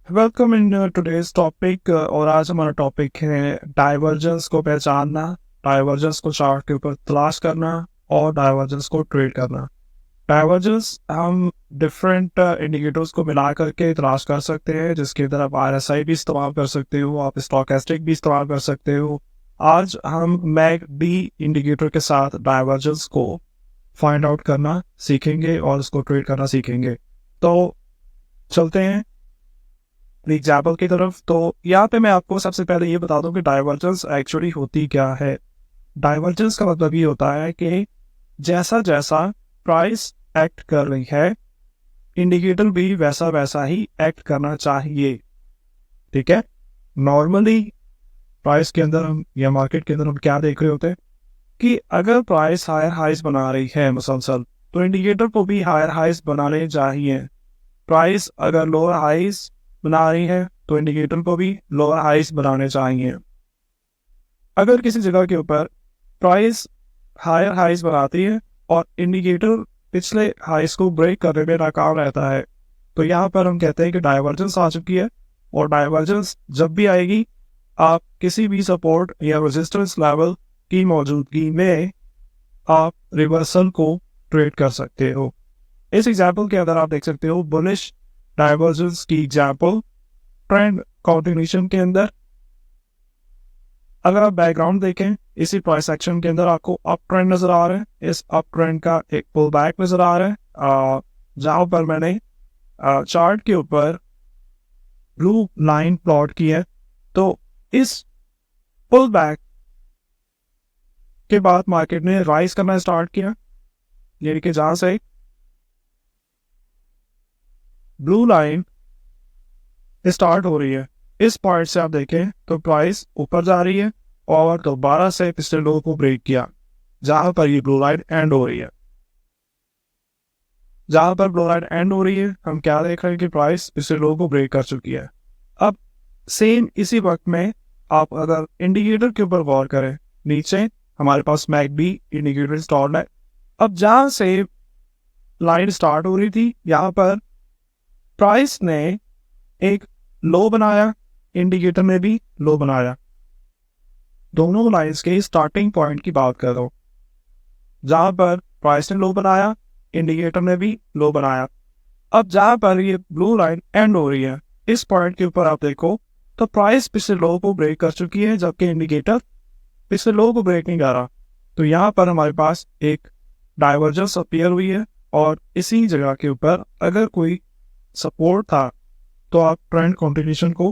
Welcome in today's topic. और आज हमारा टॉपिक है डाइवर्जेंस को पहचानना, डाइवर्जेंस को चार्ट के ऊपर तलाश करना और डाइवर्जेंस को ट्रेड करना। डाइवर्जेंस हम डिफरेंट इंडिकेटर्स को मिला करके तलाश कर सकते हैं, जिसके अंदर आप आरएसआई भी इस्तेमाल कर सकते हो, आप स्टोकेस्टिक भी इस्तेमाल कर सकते हो। आज हम मैक डी इंडिकेटर के साथ डाइवर्जेंस को फाइंड आउट करना सीखेंगे और उसको ट्रेड करना सीखेंगे। तो चलते हैं एग्जाम्पल की तरफ। तो यहाँ पे मैं आपको सबसे पहले ये बता दूं कि डाइवर्जेंस एक्चुअली होती क्या है। डाइवर्जेंस का मतलब ये होता है कि जैसा जैसा प्राइस एक्ट कर रही है, इंडिकेटर भी वैसा वैसा ही एक्ट करना चाहिए। ठीक है। नॉर्मली प्राइस के अंदर हम या मार्केट के अंदर हम क्या देख रहे होते हैं कि अगर प्राइस हायर हाइज बना रही है मुसलसल, तो इंडिकेटर को भी हायर हाइज बनाने चाहिए। प्राइस अगर लोअर हाइज बना रही है तो इंडिकेटर को भी लोअर हाइज बनाने चाहिए। अगर किसी जगह के ऊपर प्राइस हायर हाइज बनाती है और इंडिकेटर पिछले हाइज को ब्रेक करने में नाकाम रहता है, तो यहाँ पर हम कहते हैं कि डाइवर्जेंस आ चुकी है। और डाइवर्जेंस जब भी आएगी, आप किसी भी सपोर्ट या रेजिस्टेंस लेवल की मौजूदगी में आप रिवर्सल को ट्रेड कर सकते हो। इस एग्जाम्पल के अंदर आप देख सकते हो बुलिश डाइवर्जेंस की एग्जाम्पल ट्रेंड कंटिन्यूएशन के अंदर। अगर आप बैकग्राउंड देखें, इसी प्राइस एक्शन के अंदर आपको अप ट्रेंड नजर आ रहा है। इस अप ट्रेंड का एक पुल बैक नजर आ रहा है, जहां पर मैंने चार्ट के ऊपर ब्लू लाइन प्लॉट की है। तो इस पुल बैक के बाद मार्केट ने राइज करना स्टार्ट किया, यानी कि जहां से ब्लू लाइन स्टार्ट हो रही है, इस पॉइंट से आप देखें तो प्राइस ऊपर जा रही है और दोबारा से पिछले लो को ब्रेक किया, जहां पर ये ब्लू लाइन एंड हो रही है। जहां पर ब्लू लाइन एंड हो रही है, हम क्या देख रहे हैं कि प्राइस पिछले लो को ब्रेक कर चुकी है। अब सेम इसी वक्त में आप अगर इंडिकेटर के ऊपर गौर करें, नीचे हमारे पास मैकडी इंडिकेटर इंस्टॉल्ड है। अब जहां से लाइन स्टार्ट हो रही थी, यहां पर प्राइस ने एक लो बनाया, इंडिकेटर ने भी लो बनाया। दोनों लाइंस के स्टार्टिंग पॉइंट की बात कर रहा हूं, जहां पर प्राइस ने लो बनाया, इंडिकेटर ने भी लो बनाया। अब जहां पर ये ब्लू लाइन एंड हो रही है, इस पॉइंट के ऊपर आप देखो तो प्राइस पिछले लो को ब्रेक कर चुकी है, जबकि इंडिकेटर पिछले लो को ब्रेक नहीं कर रहा। तो यहाँ पर हमारे पास एक डाइवर्जेंस अपीयर हुई है, और इसी जगह के ऊपर अगर कोई सपोर्ट था तो आप ट्रेंड कंटिन्यूएशन को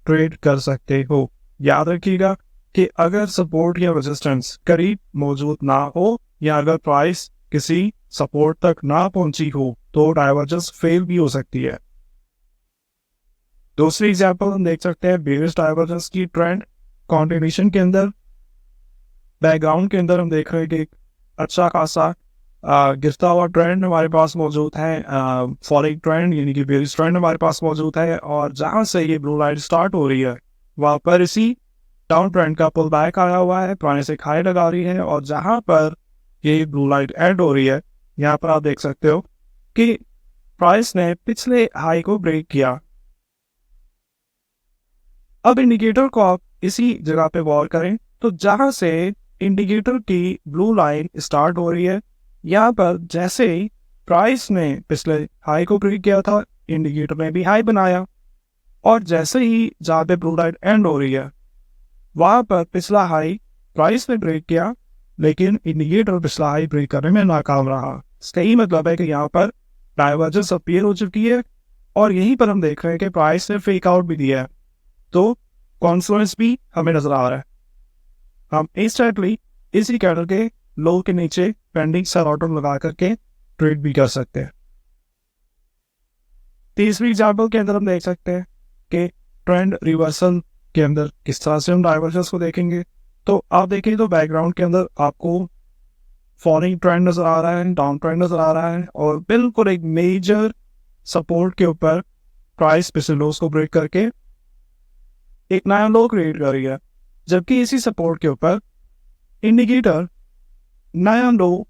ट्रेड कर सकते हो। याद रखिएगा कि अगर सपोर्ट या रेजिस्टेंस करीब मौजूद ना हो, या अगर प्राइस किसी सपोर्ट तक ना पहुंची हो, तो डाइवर्जेंस फेल भी हो सकती है। दूसरी एग्जांपल हम देख सकते हैं बेरिश डाइवर्जेंस की ट्रेंड कंटिन्यूएशन के अंदर। बैकग्राउंड के अंदर हम देख रहे हैं कि एक अच्छा खासा गिरता हुआ ट्रेंड हमारे पास मौजूद है, फॉलिंग ट्रेंड यानी कि बेरिश ट्रेंड हमारे पास मौजूद है। और जहां से ये ब्लू लाइन स्टार्ट हो रही है, वहां पर इसी डाउन ट्रेंड का पुल बैक आया हुआ है, पुराने से खाई लगा रही है। और जहां पर ये ब्लू लाइन एंड हो रही है, यहाँ पर आप देख सकते हो कि प्राइस ने पिछले हाई को ब्रेक किया। अब इंडिकेटर को आप इसी जगह पे गौर करें, तो जहां से इंडिकेटर की ब्लू लाइन स्टार्ट हो रही है, यहाँ पर जैसे ही प्राइस ने पिछले हाई को ब्रेक किया था, इंडिकेटर ने भी हाई बनाया। और जैसे ही जहां पे ब्लू लाइन एंड हो रही है, वहां पर पिछला हाई प्राइस ने ब्रेक किया, लेकिन इंडिकेटर पिछला हाई ब्रेक करने में नाकाम रहा। इसका ही मतलब है कि यहाँ पर डाइवर्जेंस अपीयर हो चुकी है, और यहीं पर हम देख रहे हैं कि प्राइस ने फेक आउट भी दिया है। तो कॉन्फ्लुएंस भी हमें नजर आ रहा है। हम इंस्टेंटली इसी कैंडल के लो के नीचे पेंडिंग सेल ऑर्डर लगा करके ट्रेड भी कर सकते हैं। तीसरी एग्जाम्पल के अंदर हम देख सकते हैं कि ट्रेंड रिवर्सल के अंदर किस तरह से हम डाइवर्जेंस को देखेंगे। तो आप देखें तो बैकग्राउंड के अंदर आपको फॉलिंग ट्रेंड नजर आ रहा है, डाउन ट्रेंड नजर आ रहा है, और बिल्कुल एक मेजर सपोर्ट के ऊपर प्राइस पिछले लोस को ब्रेक करके एक नया लो क्रिएट कर रही है, जबकि इसी सपोर्ट के ऊपर इंडिकेटर नया लो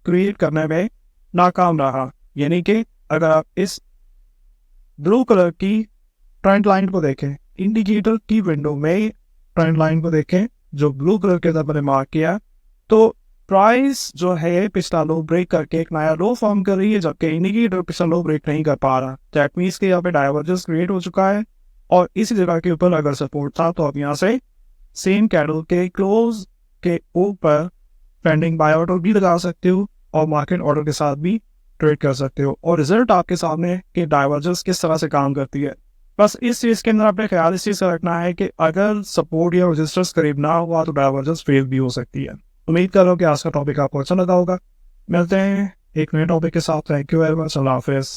क्रिएट करने में नाकाम रहा। यानी कि अगर आप इस ब्लू कलर की ट्रेंड लाइन को देखें, इंडिकेटर की विंडो में ट्रेंड लाइन को देखें जो ब्लू कलर के अंदर मैंने मार्क किया, तो प्राइस जो है पिछला लो ब्रेक करके एक नया लो फॉर्म कर रही है, जबकि इंडिकेटर पिछला लो ब्रेक नहीं कर पा रहा। दैट मीन्स के यहाँ पे डाइवर्जेंस क्रिएट हो चुका है और इसी जगह के ऊपर अगर सपोर्ट था तो आप यहाँ से सेम कैंडल के क्लोज के ऊपर पेंडिंग बाय ऑर्डर भी लगा सकते हो और मार्केट ऑर्डर के साथ भी ट्रेड कर सकते हो, और रिजल्ट आपके सामने कि डाइवर्जेंस किस तरह से काम करती है। बस इस चीज़ के अंदर अपने ख्याल इस चीज़ का रखना है कि अगर सपोर्ट या रजिस्टर्स करीब ना हुआ तो डाइवर्जेंस फेल भी हो सकती है। उम्मीद कर रहा हूँ कि आज का टॉपिक आपको अच्छा लगा होगा। मिलते हैं एक नए टॉपिक के साथ। Thank you very much. अल्लाह हाफिज़।